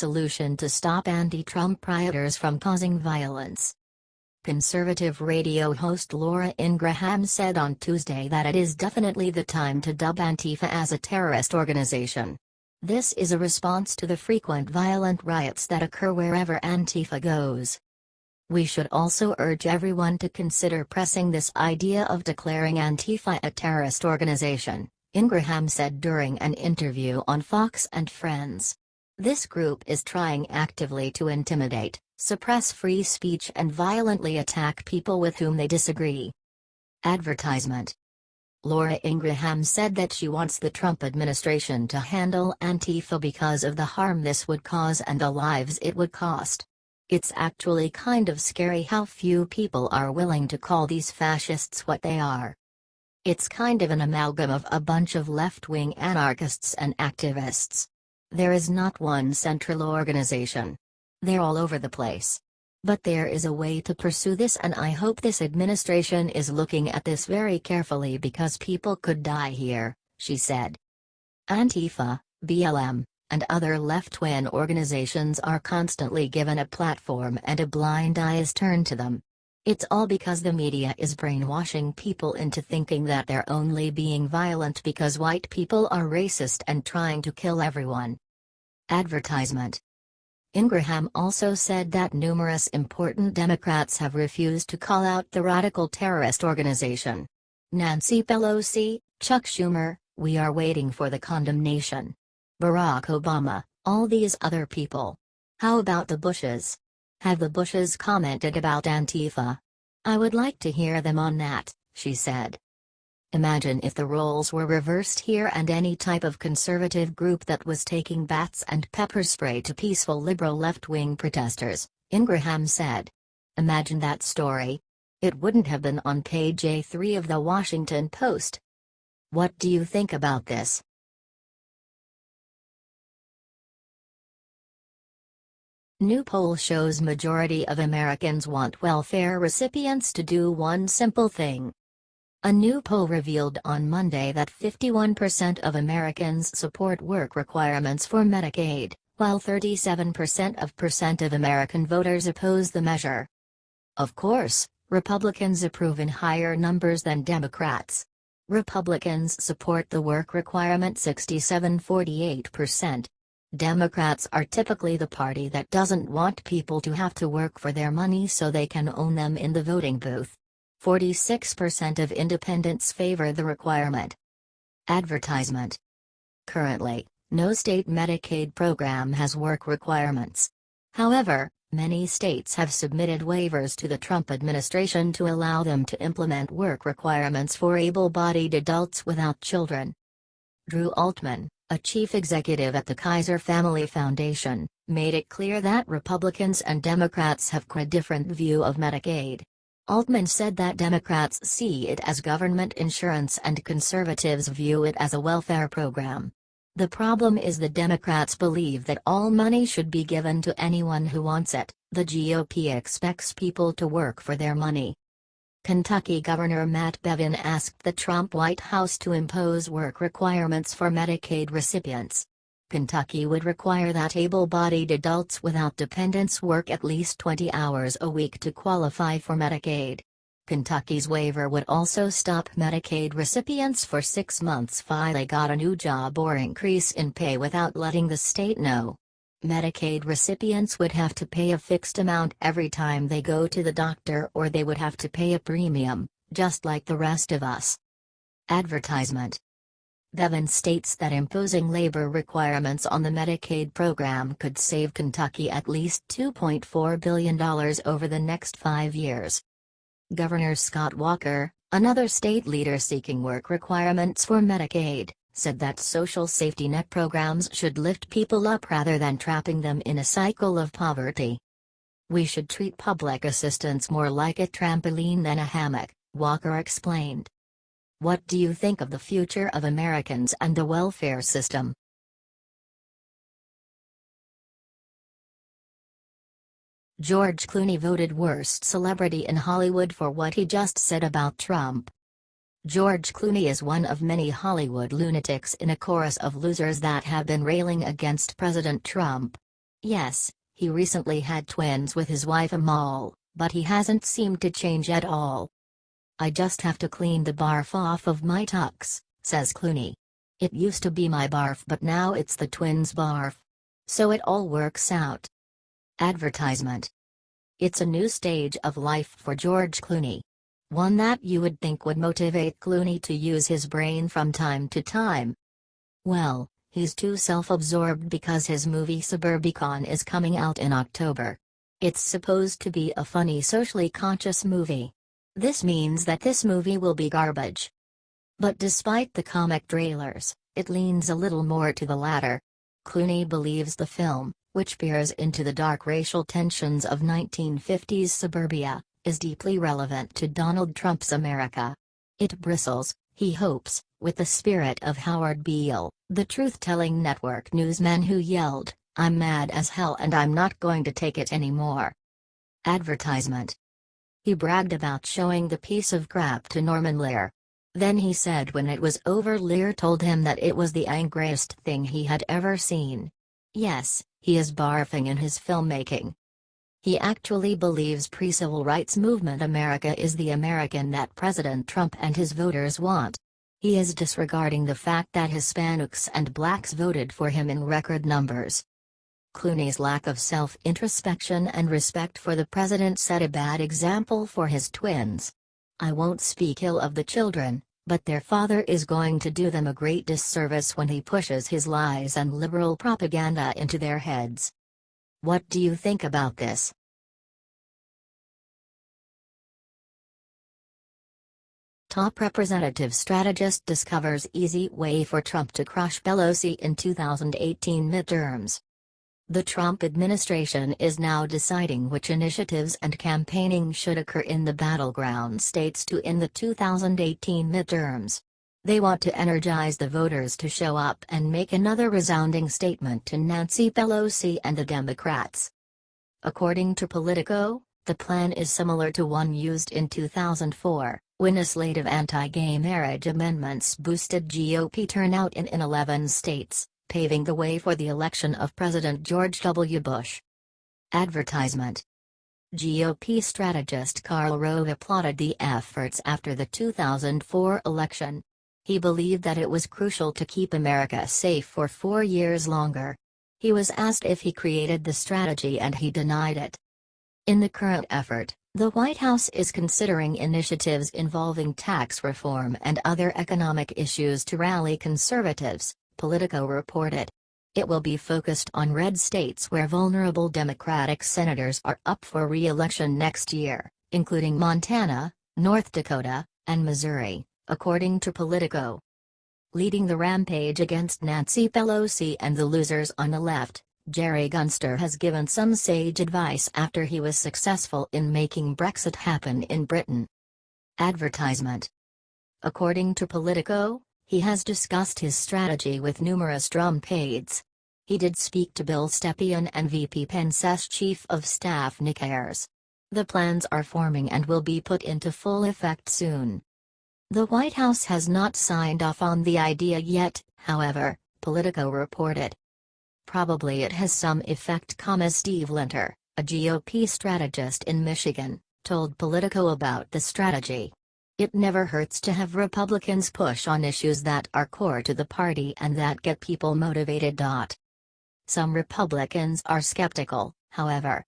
solution to stop anti-Trump rioters from causing violence. Conservative radio host Laura Ingraham said on Tuesday that it is definitely the time to dub Antifa as a terrorist organization. This is a response to the frequent violent riots that occur wherever Antifa goes. We should also urge everyone to consider pressing this idea of declaring Antifa a terrorist organization, Ingraham said during an interview on Fox and Friends. This group is trying actively to intimidate, suppress free speech and violently attack people with whom they disagree. Advertisement. Laura Ingraham said that she wants the Trump administration to handle Antifa because of the harm this would cause and the lives it would cost. It's actually kind of scary how few people are willing to call these fascists what they are. It's kind of an amalgam of a bunch of left-wing anarchists and activists. There is not one central organization. They're all over the place. But there is a way to pursue this, and I hope this administration is looking at this very carefully because people could die here, she said. Antifa, BLM, and other left-wing organizations are constantly given a platform and a blind eye is turned to them. It's all because the media is brainwashing people into thinking that they're only being violent because white people are racist and trying to kill everyone. Advertisement. Ingraham also said that numerous important Democrats have refused to call out the radical terrorist organization. Nancy Pelosi, Chuck Schumer, we are waiting for the condemnation. Barack Obama, all these other people. How about the Bushes? Have the Bushes commented about Antifa? I would like to hear them on that, she said. Imagine if the roles were reversed here and any type of conservative group that was taking bats and pepper spray to peaceful liberal left-wing protesters, Ingraham said. Imagine that story. It wouldn't have been on page A3 of the Washington Post. What do you think about this? New poll shows majority of Americans want welfare recipients to do one simple thing. A new poll revealed on Monday that 51% of Americans support work requirements for Medicaid, while 37% of American voters oppose the measure. Of course, Republicans approve in higher numbers than Democrats. Republicans support the work requirement 67–48%. Democrats are typically the party that doesn't want people to have to work for their money so they can own them in the voting booth. 46% of independents favor the requirement. Advertisement. Currently, no state Medicaid program has work requirements. However, many states have submitted waivers to the Trump administration to allow them to implement work requirements for able-bodied adults without children. Drew Altman, a chief executive at the Kaiser Family Foundation, made it clear that Republicans and Democrats have quite a different view of Medicaid. Altman said that Democrats see it as government insurance and conservatives view it as a welfare program. The problem is the Democrats believe that all money should be given to anyone who wants it. The GOP expects people to work for their money. Kentucky Governor Matt Bevin asked the Trump White House to impose work requirements for Medicaid recipients. Kentucky would require that able-bodied adults without dependents work at least 20 hours a week to qualify for Medicaid. Kentucky's waiver would also stop Medicaid recipients for 6 months while they got a new job or increase in pay without letting the state know. Medicaid recipients would have to pay a fixed amount every time they go to the doctor, or they would have to pay a premium, just like the rest of us. Advertisement. Bevin states that imposing labor requirements on the Medicaid program could save Kentucky at least $2.4 billion over the next 5 years. Governor Scott Walker, another state leader seeking work requirements for Medicaid, said that social safety net programs should lift people up rather than trapping them in a cycle of poverty. We should treat public assistance more like a trampoline than a hammock, Walker explained. What do you think of the future of Americans and the welfare system? George Clooney voted worst celebrity in Hollywood for what he just said about Trump. George Clooney is one of many Hollywood lunatics in a chorus of losers that have been railing against President Trump. Yes, he recently had twins with his wife Amal, but he hasn't seemed to change at all. "I just have to clean the barf off of my tux," says Clooney. "It used to be my barf but now it's the twins' barf. So it all works out." Advertisement. It's a new stage of life for George Clooney. One that you would think would motivate Clooney to use his brain from time to time. Well, he's too self-absorbed because his movie Suburbicon is coming out in October. It's supposed to be a funny socially conscious movie. This means that this movie will be garbage. But despite the comic trailers, it leans a little more to the latter. Clooney believes the film, which peers into the dark racial tensions of 1950s suburbia, is deeply relevant to Donald Trump's America. It bristles, he hopes, with the spirit of Howard Beale, the truth-telling network newsman who yelled, "I'm mad as hell and I'm not going to take it anymore." Advertisement. He bragged about showing the piece of crap to Norman Lear. Then he said when it was over, Lear told him that it was the angriest thing he had ever seen. Yes, he is barfing in his filmmaking. He actually believes pre-civil rights movement America is the American that President Trump and his voters want. He is disregarding the fact that Hispanics and blacks voted for him in record numbers. Clooney's lack of self-introspection and respect for the president set a bad example for his twins. "I won't speak ill of the children, but their father is going to do them a great disservice when he pushes his lies and liberal propaganda into their heads." What do you think about this? Top representative strategist discovers easy way for Trump to crush Pelosi in 2018 midterms. The Trump administration is now deciding which initiatives and campaigning should occur in the battleground states to in the 2018 midterms. They want to energize the voters to show up and make another resounding statement to Nancy Pelosi and the Democrats. According to Politico, the plan is similar to one used in 2004, when a slate of anti-gay marriage amendments boosted GOP turnout in 11 states, paving the way for the election of President George W. Bush. Advertisement. GOP strategist Karl Rove applauded the efforts after the 2004 election. He believed that it was crucial to keep America safe for 4 years longer. He was asked if he created the strategy and he denied it. In the current effort, the White House is considering initiatives involving tax reform and other economic issues to rally conservatives, Politico reported. It will be focused on red states where vulnerable Democratic senators are up for re-election next year, including Montana, North Dakota, and Missouri, according to Politico. Leading the rampage against Nancy Pelosi and the losers on the left, Jerry Gunster has given some sage advice after he was successful in making Brexit happen in Britain. Advertisement. According to Politico, he has discussed his strategy with numerous Trump aides. He did speak to Bill Stepien and VP Pence's Chief of Staff Nick Ayers. The plans are forming and will be put into full effect soon. The White House has not signed off on the idea yet, however, Politico reported. Probably it has some effect, Steve Linter, a GOP strategist in Michigan, told Politico about the strategy. It never hurts to have Republicans push on issues that are core to the party and that get people motivated. Some Republicans are skeptical, however.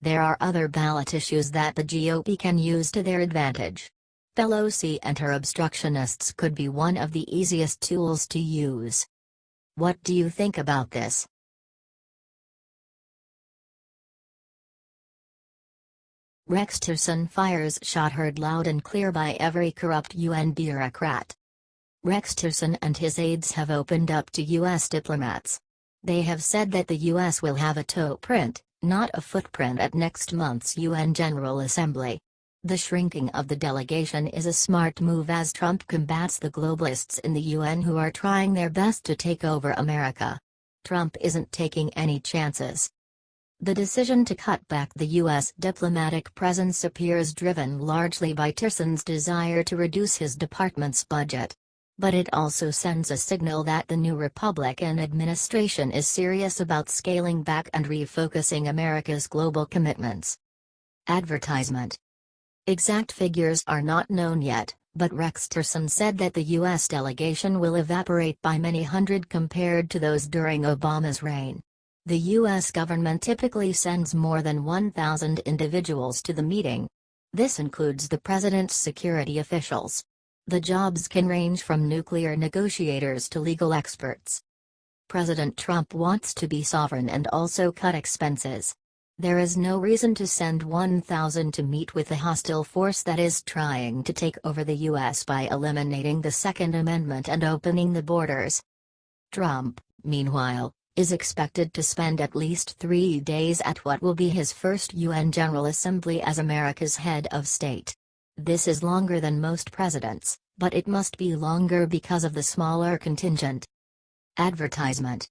There are other ballot issues that the GOP can use to their advantage. Pelosi and her obstructionists could be one of the easiest tools to use. What do you think about this? Rex Tillerson fires shot heard loud and clear by every corrupt UN bureaucrat. Rex Tillerson and his aides have opened up to U.S. diplomats. They have said that the U.S. will have a toe print, not a footprint, at next month's UN General Assembly. The shrinking of the delegation is a smart move as Trump combats the globalists in the UN who are trying their best to take over America. Trump isn't taking any chances. The decision to cut back the U.S. diplomatic presence appears driven largely by Tillerson's desire to reduce his department's budget. But it also sends a signal that the new Republican administration is serious about scaling back and refocusing America's global commitments. Advertisement. Exact figures are not known yet, but Rex Tillerson said that the U.S. delegation will evaporate by many hundred compared to those during Obama's reign. The U.S. government typically sends more than 1,000 individuals to the meeting. This includes the president's security officials. The jobs can range from nuclear negotiators to legal experts. President Trump wants to be sovereign and also cut expenses. There is no reason to send 1,000 to meet with a hostile force that is trying to take over the U.S. by eliminating the Second Amendment and opening the borders. Trump, meanwhile, is expected to spend at least 3 days at what will be his first UN General Assembly as America's head of state. This is longer than most presidents, but it must be longer because of the smaller contingent. Advertisement.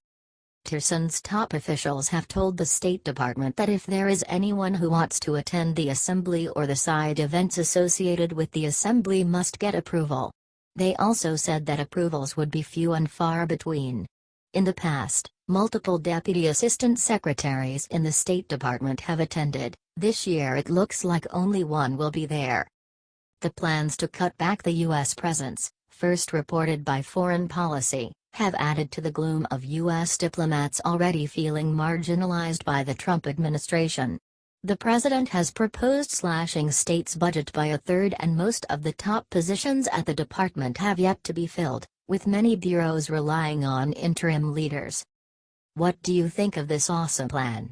Tillerson's top officials have told the State Department that if there is anyone who wants to attend the assembly or the side events associated with the assembly must get approval. They also said that approvals would be few and far between. In the past, multiple deputy assistant secretaries in the State Department have attended. This year it looks like only one will be there. The plans to cut back the U.S. presence, first reported by Foreign Policy, have added to the gloom of U.S. diplomats already feeling marginalized by the Trump administration. The president has proposed slashing state's budget by a third, and most of the top positions at the department have yet to be filled, with many bureaus relying on interim leaders. What do you think of this awesome plan?